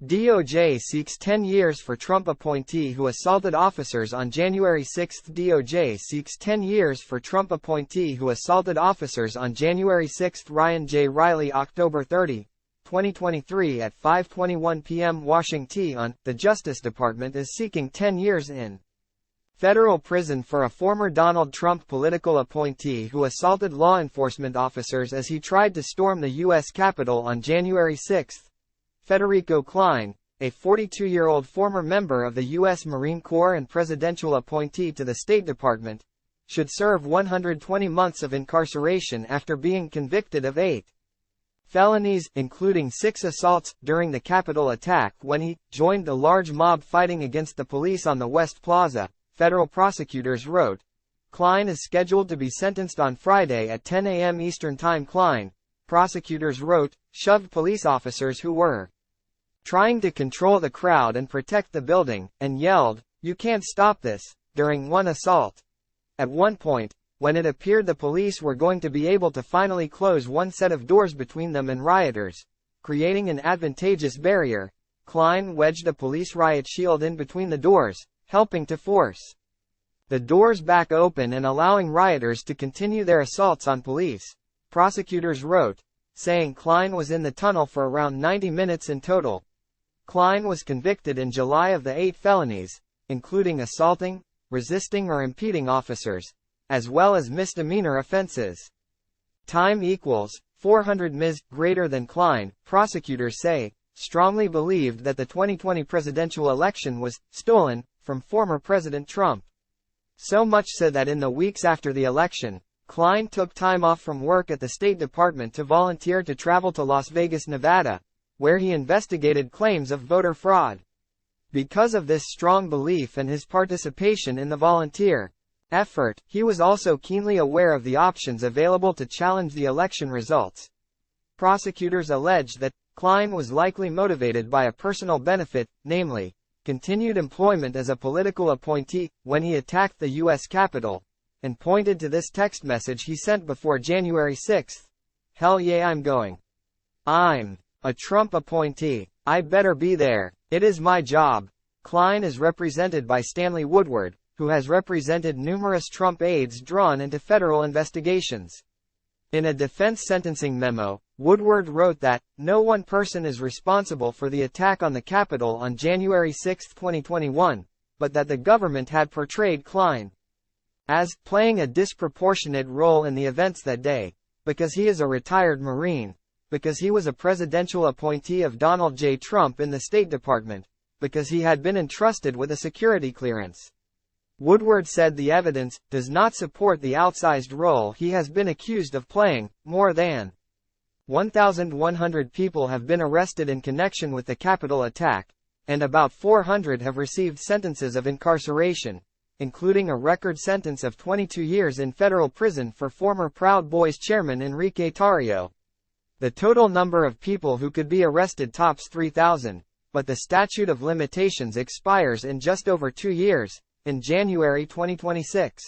DOJ seeks 10 years for Trump appointee who assaulted officers on January 6. DOJ seeks 10 years for Trump appointee who assaulted officers on January 6. Ryan J. Reilly, October 30, 2023 at 5:21 p.m. Washington. The Justice Department is seeking 10 years in federal prison for a former Donald Trump political appointee who assaulted law enforcement officers as he tried to storm the U.S. Capitol on January 6. Federico Klein, a 42-year-old former member of the U.S. Marine Corps and presidential appointee to the State Department, should serve 120 months of incarceration after being convicted of 8 felonies, including 6 assaults, during the Capitol attack when he joined the large mob fighting against the police on the West Plaza, federal prosecutors wrote. Klein is scheduled to be sentenced on Friday at 10 a.m. Eastern Time. Klein, prosecutors wrote, shoved police officers who were trying to control the crowd and protect the building, and yelled, "You can't stop this," during one assault. At one point, when it appeared the police were going to be able to finally close one set of doors between them and rioters, creating an advantageous barrier, Klein wedged a police riot shield in between the doors, helping to force the doors back open and allowing rioters to continue their assaults on police, prosecutors wrote, saying Klein was in the tunnel for around 90 minutes in total. Klein was convicted in July of the 8 felonies, including assaulting, resisting or impeding officers, as well as misdemeanor offenses. Time equals 400 ms. Greater than Klein, prosecutors say, strongly believed that the 2020 presidential election was stolen from former President Trump. So much so that in the weeks after the election, Klein took time off from work at the State Department to volunteer to travel to Las Vegas, Nevada, where he investigated claims of voter fraud. Because of this strong belief and his participation in the volunteer effort, he was also keenly aware of the options available to challenge the election results. Prosecutors alleged that Klein was likely motivated by a personal benefit, namely, continued employment as a political appointee, when he attacked the U.S. Capitol, and pointed to this text message he sent before January 6. "Hell yeah, I'm going. I'm a Trump appointee. I better be there. It is my job." Klein is represented by Stanley Woodward, who has represented numerous Trump aides drawn into federal investigations. In a defense sentencing memo, Woodward wrote that, no one person is responsible for the attack on the Capitol on January 6, 2021, but that the government had portrayed Klein as playing a disproportionate role in the events that day, because he is a retired Marine, because he was a presidential appointee of Donald J. Trump in the State Department, because he had been entrusted with a security clearance. Woodward said the evidence does not support the outsized role he has been accused of playing. More than 1,100 people have been arrested in connection with the Capitol attack, and about 400 have received sentences of incarceration, including a record sentence of 22 years in federal prison for former Proud Boys chairman Enrique Tarrio. The total number of people who could be arrested tops 3,000, but the statute of limitations expires in just over 2 years, in January 2026.